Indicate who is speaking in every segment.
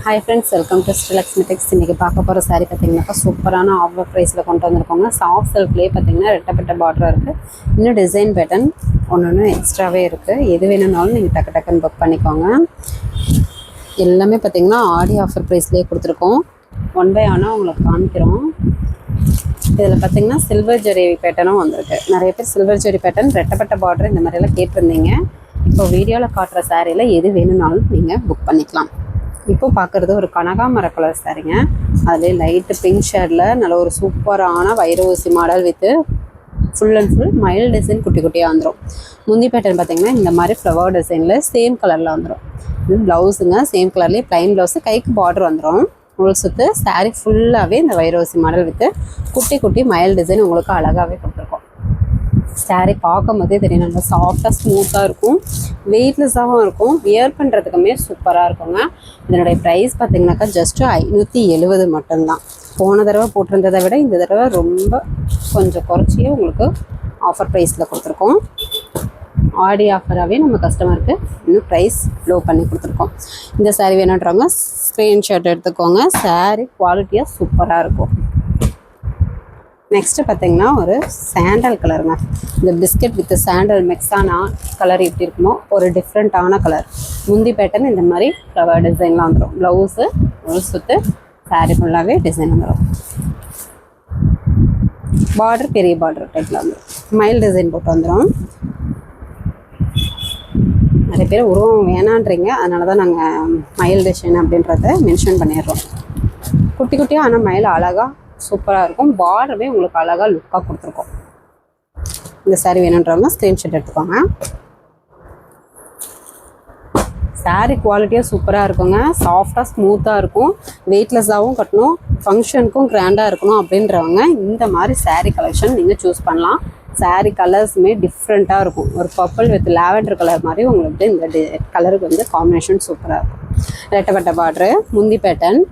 Speaker 1: Hi friends, welcome to Sri Lakshmi Tex. இன்னைக்கு பார்க்க போற saree பாத்தீங்கன்னா சூப்பரான ஆஃபர் பிரைஸ்ல கொண்டு வந்திருக்கோங்க. சாஃப்ட் சில்க்லயே பாத்தீங்கன்னா ரெட்டப்பட்ட பார்டரா இருக்கு. இன்னும் டிசைன் பேட்டர்ன் ஒன்னொன்னு எக்ஸ்ட்ராவே இருக்கு. எது வேணும்னாலும் நீங்க டக்கு டக்குன்னு புக் பண்ணிக்கோங்க. எல்லாமே பாத்தீங்கன்னா ஆடி ஆஃபர் பிரைஸ்லயே கொடுத்துருக்கோம். ஒன் பை ஒன்னா உங்களுக்கு காமிக்கிறோம். இதில் பார்த்தீங்கன்னா சில்வர் ஜெரி பேட்டர்னும் வந்திருக்கு. நிறைய பேர் சில்வர் ஜெரி பேட்டர்ன் ரெட்டப்பட்ட பார்டர் இந்த மாதிரியெல்லாம் கேட்டிருந்தீங்க. இப்போ வீடியோவில் காட்டுற சாரியில் எது வேணும்னாலும் நீங்கள் புக் பண்ணிக்கலாம். இப்போ பார்க்குறது ஒரு கனகாமர கலர் சாரிங்க. அதுலேயே லைட்டு பிங்க் ஷேடில் நல்ல ஒரு சூப்பரான வைர ஊசி model with full and full மயில் டிசைன் குட்டி குட்டியாக வந்துடும். முந்தி பேட்டர்ன் பார்த்தீங்கன்னா இந்த மாதிரி ஃப்ளவர் டிசைனில் சேம் கலரில் வந்துடும். இது ப்ளவுஸுங்க, சேம் கலர்லேயே ப்ளைன் ப்ளவுஸு, கைக்கு பார்டர் வந்துடும். உங்களுக்கு சுற்று சாரீ ஃபுல்லாகவே இந்த வைரோசி மாடல் வித்து குட்டி குட்டி மயில் டிசைன் உங்களுக்கு அழகாகவே கொடுத்துருக்கோம். சாரீ பார்க்கும் போதே தெரியும், நல்லா சாஃப்டாக ஸ்மூத்தாக இருக்கும், வெயிட்லெஸ்ஸாகவும் இருக்கும், வியர் பண்ணுறதுக்குமே சூப்பராக இருக்குங்க. இதனுடைய ப்ரைஸ் பார்த்தீங்கன்னாக்கா ஜஸ்ட்டு 570 மட்டும்தான். போன தடவை போட்டிருந்ததை விட இந்த தடவை ரொம்ப கொஞ்சம் குறைச்சியே உங்களுக்கு ஆஃபர் ப்ரைஸில் கொடுத்துருக்கோம். ஆடி ஆஃபராகவே நம்ம கஸ்டமருக்கு இன்னும் ப்ரைஸ் லோ பண்ணி கொடுத்துருக்கோம். இந்த சாரீ வேணுன்றவங்க ஸ்க்ரீன்ஷாட் எடுத்துக்கோங்க. சாரீ குவாலிட்டியாக சூப்பராக இருக்கும். நெக்ஸ்ட்டு பார்த்தீங்கன்னா ஒரு சாண்டல் கலருங்க. இந்த பிஸ்கட் வித் சாண்டல் மிக்ஸான கலர் எப்படி இருக்குமோ ஒரு டிஃப்ரெண்ட்டான கலர். முந்தி பேட்டர்ன் இந்த மாதிரி ஃப்ளவர் டிசைன்லாம் வந்துடும். ப்ளவுஸு ஒரு சுற்று சாரீ ஃபுல்லாகவே டிசைன் வந்துடும். பார்டர் பெரிய பார்டர் டைப்பில் வந்துடும். மயில் டிசைன் போட்டு வந்துடும். நிறைய பேர் உருவம் வேணான்றீங்க, அதனால தான் நாங்கள் மயில் டிசைன் அப்படின்றத மென்ஷன் பண்ணிடுறோம். குட்டி குட்டியாக ஆனால் மயில் அழகாக சூப்பராக இருக்கும். பார்டருமே உங்களுக்கு அழகாக லுக்காக கொடுத்துருக்கோம். இந்த சாரீ வேணுன்றவங்க ஸ்க்ரீன்ஷாட் எடுத்துக்கோங்க. சாரீ குவாலிட்டியாக சூப்பராக இருக்குங்க. சாஃப்டாக ஸ்மூத்தாக இருக்கும், வெயிட்லெஸ்ஸாகவும் கட்டணும், ஃபங்க்ஷனுக்கும் கிராண்டாக இருக்கணும் அப்படின்றவங்க இந்த மாதிரி சாரீ கலெக்ஷன் நீங்கள் சூஸ் பண்ணலாம். சாரீ கலர்ஸுமே டிஃப்ரெண்ட்டாக இருக்கும். ஒரு பர்பிள் வித் லாவெண்டர் கலர் மாதிரி உங்களுக்கு இந்த கலருக்கு வந்து காம்பினேஷன் சூப்பராக இருக்கும். ரெட்டப்பட்ட பார்டரு, முந்தி பேட்டர்ன்,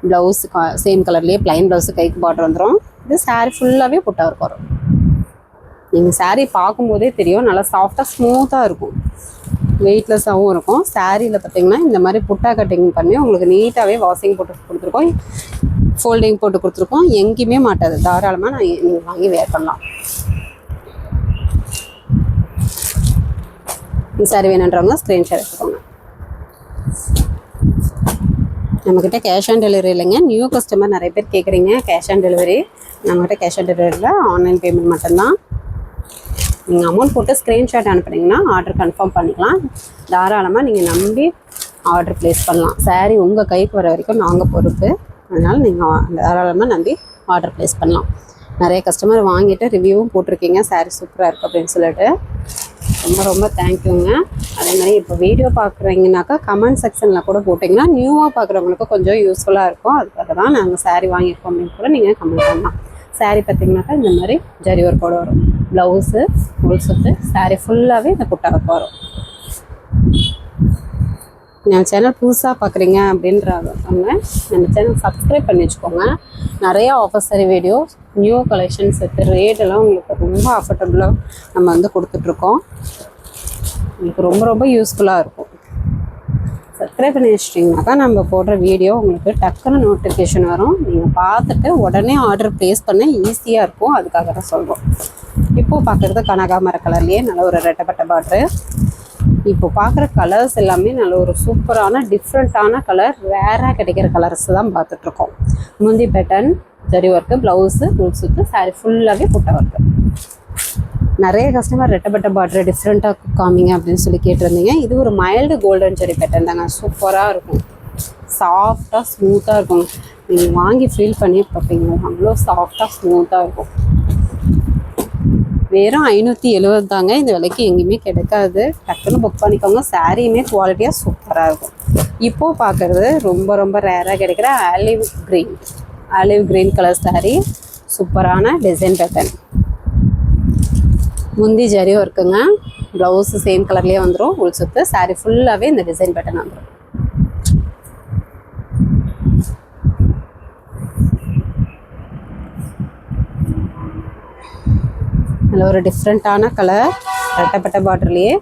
Speaker 1: ப்ளவுஸு சேம் கலர்லேயே ப்ளைன் ப்ளவுஸு, கைக்கு பார்டர் வந்துடும். இது சாரீ ஃபுல்லாகவே புட்டாக வரும். நீங்கள் சாரீ பார்க்கும்போதே தெரியும், நல்லா சாஃப்டாக ஸ்மூத்தாக இருக்கும், வெயிட்லெஸ்ஸாகவும் இருக்கும். சாரியில் பார்த்திங்கன்னா இந்த மாதிரி புட்டா கட்டிங் பண்ணி உங்களுக்கு நீட்டாகவே வாஷிங் போட்டு கொடுத்துருக்கோம், ஃபோல்டிங் போட்டு கொடுத்துருக்கோம். எங்கேயுமே மாட்டாது. தாராளமாக நீங்கள் வாங்கி வேர் பண்ணலாம். இந்த சாரீ வேணுன்றவங்க ஸ்க்ரீன்ஷாட் எடுத்துக்கோங்க. நம்மக்கிட்ட கேஷ் ஆன் டெலிவரி இல்லைங்க. நியூ கஸ்டமர் நிறைய பேர் கேட்குறீங்க கேஷ் ஆன் டெலிவரி. நம்மக்கிட்ட கேஷ் ஆன் டெலிவரியில் ஆன்லைன் பேமெண்ட் மட்டும்தான். நீங்கள் அமௌண்ட் போட்டு ஸ்க்ரீன்ஷாட் அனுப்புனீங்கன்னா ஆர்டர் கன்ஃபார்ம் பண்ணிக்கலாம். தாராளமாக நீங்கள் நம்பி ஆர்டர் ப்ளேஸ் பண்ணலாம். சாரீ உங்கள் கைக்கு வர வரைக்கும் நாங்கள் பொறுப்பு. அதனால் நீங்கள் தாராளமாக நம்பி ஆர்டர் ப்ளேஸ் பண்ணலாம். நிறைய கஸ்டமர் வாங்கிட்டு ரிவ்யூவும் போட்டிருக்கீங்க, சாரீ சூப்பராக இருக்குது அப்படின்னு சொல்லிட்டு. ரொம்ப ரொம்ப தேங்க்யூங்க. அதே மாதிரி இப்போ வீடியோ பார்க்குறீங்கனாக்கா கமெண்ட் செக்ஷனில் கூட போட்டிங்கன்னா நியூவாக பார்க்குறவங்களுக்கு கொஞ்சம் யூஸ்ஃபுல்லாக இருக்கும். அதுக்காக தான் நாங்கள் சாரீ வாங்கியிருக்கோம் அப்படின்னு கூட நீங்கள் கமெண்ட் பண்ணலாம். சாரீ பார்த்திங்கனாக்கா இந்த மாதிரி ஜரி ஒர்க்கோட வரும். ப்ளவுஸு ஃபுல் சுற்று சாரீ ஃபுல்லாகவே இந்த புட்டாவுக்கு வரும். நம்ம சேனல் புதுசாக பார்க்குறீங்க அப்படின்றவங்க நம்ம சேனல் சப்ஸ்கிரைப் பண்ணி வச்சுக்கோங்க. நிறையா offer sorry videos, new collections with ரேட்டெல்லாம் உங்களுக்கு ரொம்ப அஃபோர்டபுளாக நம்ம வந்து கொடுத்துட்ருக்கோம். உங்களுக்கு ரொம்ப ரொம்ப யூஸ்ஃபுல்லாக இருக்கும். சப்ஸ்கிரைப் பண்ணி வச்சிட்டிங்கனாக்கா நம்ம போடுற வீடியோ உங்களுக்கு டக்குன்னு நோட்டிஃபிகேஷன் வரும். நீங்கள் பார்த்துட்டு உடனே ஆர்டர் ப்ளேஸ் பண்ண ஈஸியாக இருக்கும். அதுக்காக தான் சொல்கிறோம். இப்போது பார்க்குறது கனகாமர கலர்லேயே நல்ல ஒரு ரெட்டப்பட்ட பார்டரு. இப்போ பார்க்குற கலர்ஸ் எல்லாமே நல்ல ஒரு சூப்பரான டிஃப்ரெண்ட்டான கலர், ரேராக கிடைக்கிற கலர்ஸ் தான் பார்த்துட்ருக்கோம். முந்தி pattern zari work, blouse full சுற்று, சாரீ ஃபுல்லாகவே புட்டா ஒர்க்கு. நிறைய கஸ்டமர் ரெட்டப்பட்ட பார்டர் டிஃப்ரெண்ட்டாக காமிங்க அப்படின்னு சொல்லி கேட்டிருந்தீங்க. இது ஒரு மைல்டு கோல்டன் ஜரி பேட்டர்ன் தாங்க. சூப்பராக இருக்கும், சாஃப்டாக ஸ்மூத்தாக இருக்கும். நீங்கள் வாங்கி ஃபீல் பண்ணி பார்ப்பீங்க, அவ்வளோ சாஃப்டாக ஸ்மூத்தாக இருக்கும். வெறும் 570 தாங்க. இந்த விலைக்கு எங்கேயுமே கிடைக்காது. டக்குன்னு புக் பண்ணிக்கோங்க. சாரியுமே குவாலிட்டியாக சூப்பராக இருக்கும். இப்போது பார்க்குறது ரொம்ப ரொம்ப ரேராக கிடைக்கிற ஆலிவ் க்ரீன் கலர் சாரீ. சூப்பரான டிசைன் பேட்டர்ன், முந்தி ஜரி ஒர்க்குங்க, ப்ளவுஸு சேம் கலர்லேயே வந்துடும். உள் சுற்று சாரீ ஃபுல்லாகவே இந்த டிசைன் பேட்டர்ன் வந்துடும். நல்ல ஒரு டிஃப்ரெண்ட்டான கலர், ரெட்டப்பட்ட பார்டர்லேயே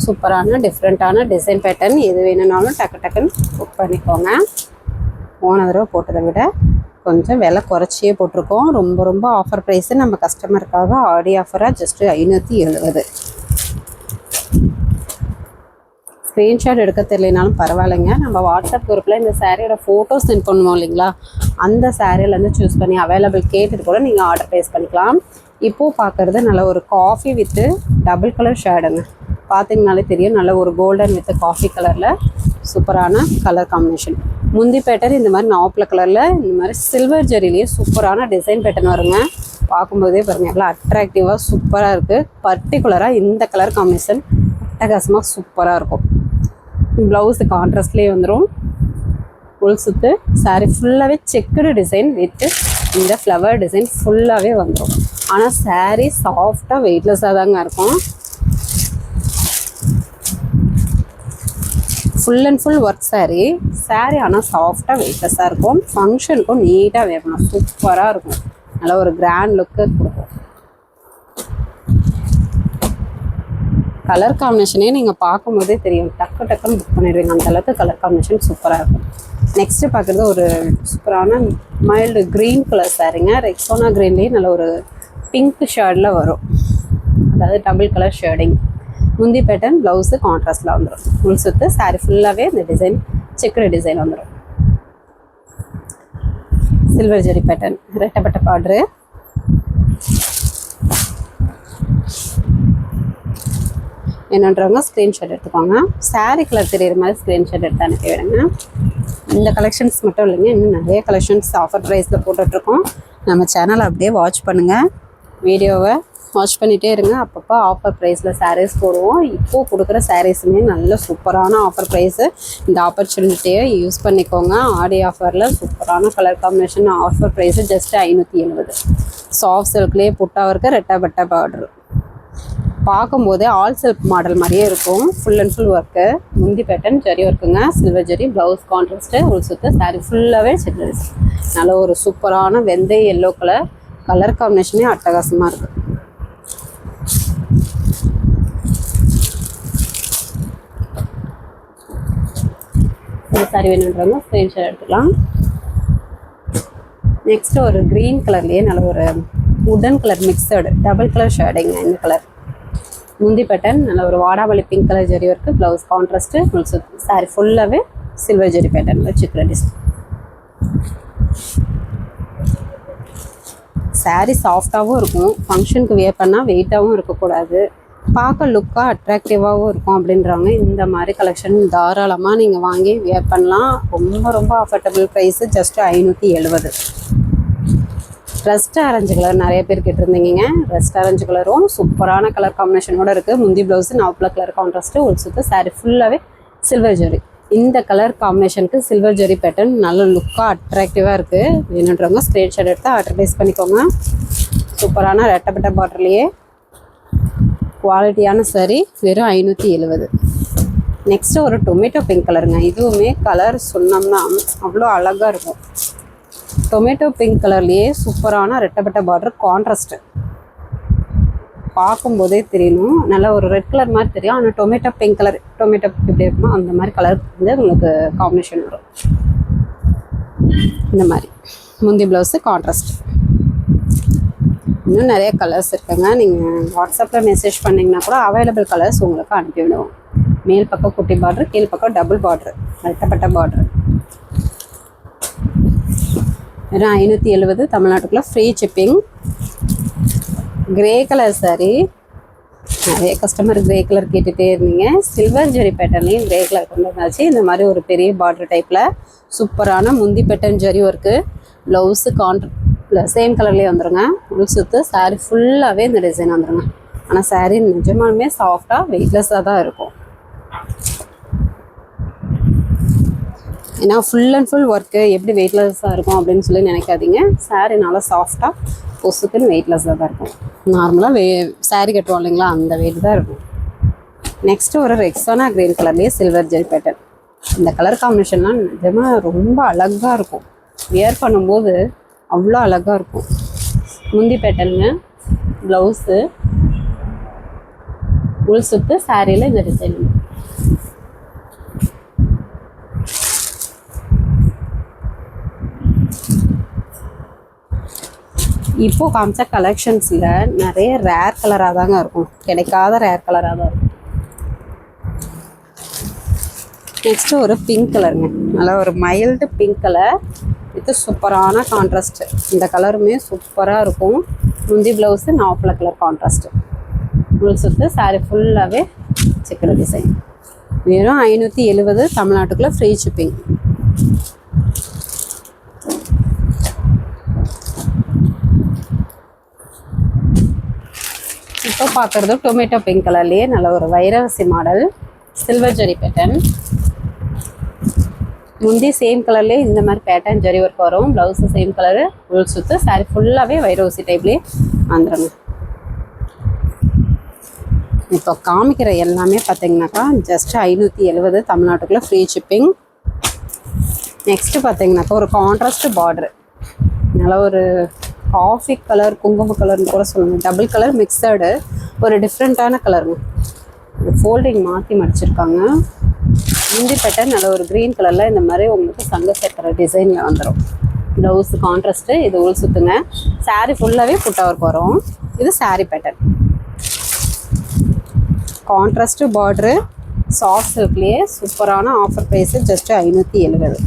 Speaker 1: சூப்பரான டிஃப்ரெண்ட்டான டிசைன் பேட்டர்ன். எது வேணும்னாலும் டக்கு டக்குன்னு புக் பண்ணிக்கோங்க. போன தடவை போட்டதை விட கொஞ்சம் விலை குறைச்சியே போட்டிருக்கோம். ரொம்ப ரொம்ப ஆஃபர் ப்ரைஸு. நம்ம கஸ்டமருக்காக ஆடி ஆஃபராக ஜஸ்ட்டு 570. ஸ்க்ரீன்ஷாட் எடுக்க தெரியலனாலும் பரவாயில்லைங்க. நம்ம வாட்ஸ்அப் குரூப்பில் இந்த சாரியோட ஃபோட்டோ சென்ட் பண்ணுவோம் இல்லைங்களா, அந்த சாரியிலேருந்து சூஸ் பண்ணி அவைலபிள் கேட்டுட்டு கூட நீங்கள் ஆர்டர் ப்ளேஸ் பண்ணிக்கலாம். இப்போது பார்க்குறது நல்ல ஒரு காஃபி வித்து டபுள் கலர் ஷேடுங்க. பார்த்தீங்கனாலே தெரியும், நல்ல ஒரு கோல்டன் வித் காஃபி கலரில் சூப்பரான கலர் காம்பினேஷன். முந்தி பேட்டர்ன் இந்த மாதிரி நாப்பில் கலரில் இந்த மாதிரி சில்வர் ஜெரிலேயே சூப்பரான டிசைன் பேட்டர்ன் வருங்க. பார்க்கும்போதே பாருங்கள் எவ்வளோ அட்ராக்டிவாக சூப்பராக இருக்குது. பர்டிகுலராக இந்த கலர் காம்பினேஷன் அட்டகாசமாக சூப்பராக இருக்கும். ப்ளவுஸு கான்ட்ராஸ்ட்லேயே வந்துடும். ஃபுல் சுற்று சாரீ ஃபுல்லாகவே செக்குடு டிசைன் வித்து இந்த ஃப்ளவர் டிசைன் ஃபுல்லாகவே வந்துடும். ஆனால் சாரீ சாஃப்டாக வெயிட்லெஸ்ஸாக தாங்க இருக்கும். Full and full work sari ஆனால் சாஃப்டாக வெயிட்லெஸ்ஸாக இருக்கும். ஃபங்க்ஷனுக்கும் நீட்டாக வேணும், சூப்பராக இருக்கும். நல்லா ஒரு கிராண்ட் லுக்கு கொடுக்கும். கலர் காம்பினேஷனே நீங்கள் பார்க்கும்போதே தெரியும், டக்கு டக்குன்னு புக் பண்ணிடுவீங்க. அந்த அளவுக்கு கலர் காம்பினேஷன் சூப்பராக இருக்கும். நெக்ஸ்ட்டு பார்க்குறது ஒரு சூப்பரான மைல்டு க்ரீன் கலர் சாரீங்க. ரெக்ஸோனா க்ரீன்லேயே நல்ல ஒரு பிங்க் ஷேடில் வரும், அதாவது டபுள் கலர் ஷேடிங். முந்தி பேட்டர்ன் ப்ளவுஸு கான்ட்ராஸ்டில் வந்துடும். ஃபுல் சுற்று சாரீ ஃபுல்லாகவே இந்த டிசைன் செக்குடு டிசைன் வந்துடும். சில்வர் ஜெரி பேட்டர்ன் ரெட்டப்பட்ட பார்டரு. என்னன்றவங்க ஸ்க்ரீன்ஷாட் எடுத்துக்கோங்க. சாரீ கலர் தெரியுற மாதிரி ஸ்க்ரீன்ஷாட் எடுத்து அனுப்பி விடுங்க. இந்த கலெக்ஷன்ஸ் மட்டும் இல்லைங்க, இன்னும் நிறைய கலெக்ஷன்ஸ் ஆஃபர் ப்ரைஸில் போட்டுட்ருக்கோம். நம்ம சேனலை அப்படியே வாட்ச் பண்ணுங்கள், வீடியோவை வாட்ச் பண்ணிகிட்டே இருங்க. அப்பப்போ ஆஃபர் ப்ரைஸில் சாரீஸ் போடுவோம். இப்போது கொடுக்குற சாரீஸுமே நல்ல சூப்பரான ஆஃபர் ப்ரைஸு. இந்த ஆப்பர்ச்சுனிட்டியை யூஸ் பண்ணிக்கோங்க. ஆடி ஆஃபரில் சூப்பரான colour combination offer price just 570. Soft சில்க்லேயே புட்டாக இருக்க ரெட்டப்பட்ட பார்டர். பார்க்கும்போதே ஆல் சில்க் மாடல் மாதிரியே இருக்கும். Full and full work. முந்தி பேட்டர்ன் ஜரி ஒர்க்குங்க, சில்வர் ஜரி, ப்ளவுஸ் கான்ட்ராஸ்ட்டு, ஒரு சுற்று சாரீ ஃபுல்லாகவே செட்டில்ஸ். நல்ல ஒரு சூப்பரான வெந்தய எல்லோ கலர் காம்பினேஷனே அட்டகாசமாக இருக்குது. இந்த சாரீ வேணுன்றவங்க ஸ்க்ரீன்ஷாட் எடுத்துக்கலாம். நெக்ஸ்ட்டு ஒரு க்ரீன் கலர்லேயே நல்ல ஒரு உடன் கலர் மிக்சடு டபுள் கலர் ஷேடிங்க. இந்த கலர் முந்தி பேட்டர்ன் நல்ல ஒரு வாடாமல்லி pink colour zari work, blouse contrast, full சுற்று சாரீ ஃபுல்லாகவே சில்வர் ஜரி பேட்டர்னில் சிக்கன டிசைன். சாரீ சாஃப்டாகவும் இருக்கும், ஃபங்க்ஷனுக்கு வியர் பண்ணால் வெயிட்டாகவும் இருக்கக்கூடாது, பார்க்க லுக்காக அட்ராக்டிவாகவும் இருக்கும் அப்படின்றவங்க இந்த மாதிரி கலெக்ஷன் தாராளமாக நீங்கள் வாங்கி வியர் பண்ணலாம். ரொம்ப ரொம்ப affordable price just 570. Rest orange colour நிறைய பேர் கேட்டிருந்தீங்க. ரெஸ்ட் ஆரஞ்சு கலரும் சூப்பரான கலர் காம்பினேஷனோடு இருக்குது. முந்தி ப்ளவுஸு நாப்பில் கலர் கான்ட்ராஸ்ட்டு, ஒரு சுற்று சாரீ ஃபுல்லாகவே சில்வர் ஜரி. இந்த கலர் காம்பினேஷனுக்கு சில்வர் ஜரி பேட்டர்ன் நல்ல லுக்காக அட்ராக்டிவாக இருக்குது. வேணுன்றவங்க ஸ்க்ரீன்ஷாட் எடுத்து ஆர்டர் ப்ளேஸ் பண்ணிக்கோங்க. சூப்பரான ரெட்டப்பட்ட பார்டர்லேயே குவாலிட்டியான சாரீ வெறும் 570. நெக்ஸ்ட்டு ஒரு டொமேட்டோ பிங்க் கலருங்க. இதுவுமே கலர் சொன்னோம்னா அவ்வளோ அழகாக இருக்கும். டொமேட்டோ பிங்க் கலர்லேயே சூப்பரான ரெட்டப்பட்ட பார்டர் கான்ட்ராஸ்ட்டு. பார்க்கும்போதே தெரியணும், நல்லா ஒரு ரெட் கலர் மாதிரி தெரியும். ஆனால் டொமேட்டோ பிங்க் கலர், டொமேட்டோ எப்படி இருக்குமோ அந்த மாதிரி கலர் வந்து உங்களுக்கு காம்பினேஷன் வரும். இந்த மாதிரி முந்தி ப்ளவுஸு கான்ட்ராஸ்ட். இன்னும் நிறைய கலர்ஸ் இருக்குங்க. நீங்கள் வாட்ஸ்அப்பில் மெசேஜ் பண்ணிங்கன்னா கூட அவைலபிள் கலர்ஸ் உங்களுக்கு அனுப்பிவிடுவோம். மேல் பக்கம் குட்டி பார்டர், கீழ் பக்கம் டபுள் பார்டர், ரெட்டப்பட்ட பார்டர். வெறும் 570 தமிழ்நாட்டுக்குள்ளே free shipping. Grey colour sari நிறைய கஸ்டமர் கிரே கலர் கேட்டுகிட்டே இருந்தீங்க. சில்வர் ஜெரி பேட்டர்னையும் கிரே கலர் கொண்டு வந்தாச்சு. இந்த மாதிரி ஒரு பெரிய பார்டர் டைப்பில் சூப்பரான முந்தி pattern zari work, blouse same கலர்லேயே வந்துடுங்க. உள் சுற்று சாரீ ஃபுல்லாகவே இந்த டிசைன் வந்துடுங்க. ஆனால் சாரீ நிஜமாலுமே சாஃப்டாக வெயிட்லெஸ்ஸாக தான் இருக்கும். ஏன்னா ஃபுல் அண்ட் ஃபுல் ஒர்க்கு எப்படி வெயிட்லெஸ்ஸாக இருக்கும் அப்படின்னு சொல்லி நினைக்காதீங்க. சாரீ நல்லா சாஃப்டாக பொசுக்குன்னு வெயிட்லெஸ்ஸாக தான் இருக்கும். நார்மலாக சாரீ கட்டுவோம் இல்லைங்களா, அந்த வெயிட் தான் இருக்கும். நெக்ஸ்ட்டு ஒரு ரெக்ஸோனா க்ரீன் கலர்லேயே சில்வர் ஜெரி பேட்டர்ன். இந்த கலர் காம்பினேஷன்லாம் நிஜமாக ரொம்ப அழகாக இருக்கும். வியர் பண்ணும்போது அவ்வளோ அழகாக இருக்கும். முந்தி பேட்டர்னுங்க, ப்ளவுஸு, உள் சுற்று சாரியில் இந்த டிசைன். இப்போது காமிச்ச கலெக்ஷன்ஸில் நிறைய ரேர் கலராக தாங்க இருக்கும், கிடைக்காத ரேர் கலராக தான் இருக்கும். நெக்ஸ்ட்டு ஒரு பிங்க் கலருங்க, நல்லா ஒரு மைல்டு பிங்க் கலர் வித் சூப்பரான கான்ட்ராஸ்ட்டு. இந்த கலருமே சூப்பராக இருக்கும். முந்தி ப்ளவுஸு நாவப்பழ கலர் கான்ட்ராஸ்ட்டு. ஃபுல் சுற்று சாரீ ஃபுல்லாகவே செக்குடு டிசைன். வெறும் 570 தமிழ்நாட்டுக்குள்ளே ஃப்ரீ ஷிப்பிங். இப்போ பார்க்குறது டொமேட்டோ பிங்க் கலர்லேயே நல்ல ஒரு வைரவசி மாடல் சில்வர் ஜரி பேட்டர்ன். முந்தி சேம் கலர்லேயே இந்த மாதிரி பேட்டர்ன் ஜரி ஒர்க் வரும். ப்ளவுஸு சேம் கலரு, ஃபுல் சுற்று சாரீ ஃபுல்லாகவே வைரவசி டைப்லேயே வந்துடுங்க. இப்போ காமிக்கிற எல்லாமே பார்த்தீங்கன்னாக்கா ஜஸ்ட் 570 தமிழ்நாட்டுக்குள்ளே ஃப்ரீ ஷிப்பிங். நெக்ஸ்ட்டு பார்த்தீங்கன்னாக்கா ஒரு கான்ட்ராஸ்ட் பார்ட்ரு, நல்லா ஒரு காஃபி கலர் குங்கும கலர்னு கூட சொல்லுங்கள், டபுள் கலர் மிக்சடு, ஒரு டிஃப்ரெண்ட்டான கலருங்க. ஃபோல்டிங் மாற்றி மடிச்சிருக்காங்க. முந்தி பேட்டர்ன் நல்ல ஒரு க்ரீன் கலரில் இந்த மாதிரி உங்களுக்கு சங்க சேர்க்கிற டிசைனில் வந்துடும். ப்ளவுஸ் கான்ட்ராஸ்ட்டு, இது உள் சுற்றுங்க. சாரீ ஃபுல்லாகவே புட்டா ஒர்க் வரும். இது sari pattern. Contrast border, soft சில்க்லேயே சூப்பரான ஆஃபர் ப்ரைஸு ஜஸ்ட் 570.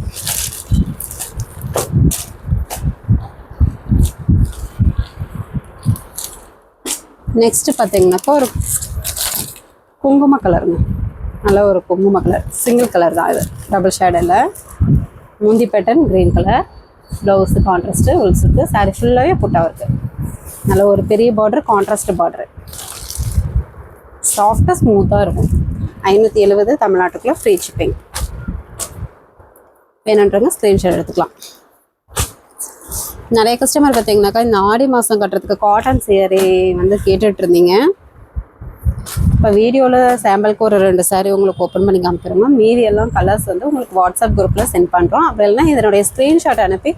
Speaker 1: நெக்ஸ்ட்டு பார்த்தீங்கன்னாக்கா ஒரு குங்கும கலருங்க, நல்ல ஒரு குங்கும கலர், சிங்கிள் கலர் தான் இது, டபுள் ஷேடில். முந்தி pattern green colour, blouse contrast, உள் சுற்று, சாரீ ஃபுல்லாகவே புட்டா இருக்குது. நல்ல ஒரு பெரிய பார்டர், கான்ட்ராஸ்ட் பார்டரு, சாஃப்டாக ஸ்மூத்தாக இருக்கும். 570 தமிழ்நாட்டுக்குள்ளே ஃப்ரீ ஷிப்பிங். வேணுன்றவங்க ஸ்க்ரீன்ஷாட் எடுத்துக்கலாம். நிறைய கஸ்டமர் பார்த்தீங்கன்னாக்கா இந்த ஆடி மாதம் கட்டுறதுக்கு காட்டன் சேரீ வந்து கேட்டுட்டு இருந்தீங்க. இப்போ வீடியோவில் சாம்பிளுக்கு ஒரு 2 சாரீ உங்களுக்கு ஓப்பன் பண்ணி காமிக்கிறோங்க. மீதி எல்லாம் கலர்ஸ் வந்து உங்களுக்கு வாட்ஸ்அப் குரூப்பில் சென்ட் பண்ணுறோம். அப்படி இல்லைனா இதனுடைய ஸ்க்ரீன்ஷாட் அனுப்பி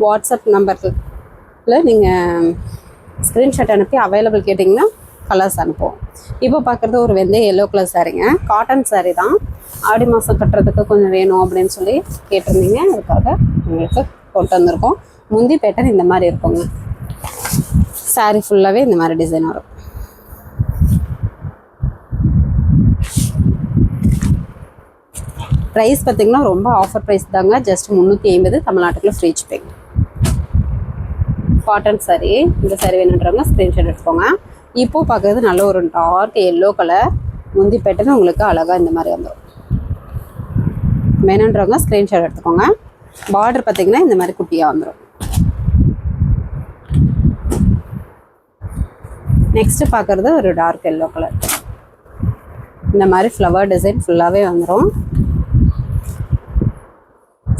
Speaker 1: வாட்ஸ்அப் நம்பரில் நீங்கள் ஸ்க்ரீன்ஷாட் அனுப்பி அவைலபிள் கேட்டிங்கன்னா கலர்ஸ் அனுப்புவோம். இப்போ பார்க்குறது ஒரு வெந்தய எல்லோ கலர் சாரீங்க, காட்டன் சாரீ தான். ஆடி மாதம் கட்டுறதுக்கு கொஞ்சம் வேணும் அப்படின்னு சொல்லி கேட்டிருந்தீங்க, அதுக்காக உங்களுக்கு கொண்டு வந்திருக்கோம். முந்தி பேட்டர்ன் இந்த மாதிரி இருக்குங்க. சாரீ ஃபுல்லாகவே இந்த மாதிரி டிசைன் வரும். ப்ரைஸ் பார்த்திங்கன்னா ரொம்ப ஆஃபர் ப்ரைஸ் தாங்க, ஜஸ்ட் 350 தமிழ்நாட்டுக்குள்ளே ஃப்ரீ ஷிப்பிங். காட்டன் சாரீ, இந்த சாரீ வேணுன்றவங்க ஸ்க்ரீன்ஷாட் எடுத்துக்கோங்க. இப்போது பார்க்குறது நல்ல ஒரு டார்க் எல்லோ கலர், முந்தி பேட்டர்ன் உங்களுக்கு அழகாக இந்த மாதிரி வந்துடும். வேணுன்றவங்க ஸ்க்ரீன்ஷாட் எடுத்துக்கோங்க. பார்டர் பார்த்திங்கன்னா இந்த மாதிரி குட்டியாக வந்துடும். நெக்ஸ்ட்டு பார்க்குறது ஒரு டார்க் எல்லோ கலர், இந்த மாதிரி ஃப்ளவர் டிசைன் ஃபுல்லாகவே வந்துடும்.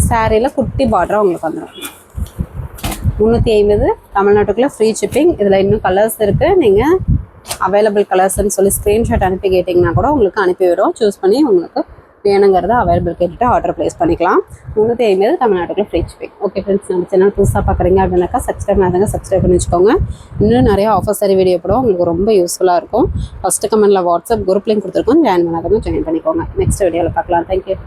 Speaker 1: சாரியில் குட்டி பார்டராக உங்களுக்கு வந்துடும். 350 தமிழ்நாட்டுக்குள்ளே ஃப்ரீ ஷிப்பிங். இதில் இன்னும் கலர்ஸ் இருக்குது. நீங்கள் அவைலபிள் கலர்ஸ்ன்னு சொல்லி ஸ்க்ரீன்ஷாட் அனுப்பி கேட்டிங்கன்னா கூட உங்களுக்கு அனுப்பிவிடும். சூஸ் பண்ணி உங்களுக்கு வேணுங்கிறத அவைலபிள் கேட்டுட்டு ஆர்டர் ப்ளேஸ் பண்ணிக்கலாம். 350 தமிழ்நாட்டுக்குள்ளே ஃப்ரீ ஷிப்பிங். ஓகே ஃப்ரெண்ட்ஸ், நம்ம சேனல் புதுசாக பார்க்குறீங்க அப்படின்னாக்கா சப்ஸ்கிரைப் பண்ணி வச்சுக்கோங்க. இன்னும் நிறைய ஆஃபர் சாரி வீடியோ போடும், உங்களுக்கு ரொம்ப யூஸ்ஃபுல்லாக இருக்கும். ஃபஸ்ட்டு கமெண்ட்டில் வாட்ஸ்அப் குரூப் லிங்க் கொடுத்துருக்கோம், ஜாயின் பண்ணாதவங்க ஜாயின் பண்ணிக்கோங்க. நெக்ஸ்ட் வீடியோவில் பார்க்கலாம். தேங்க்யூ.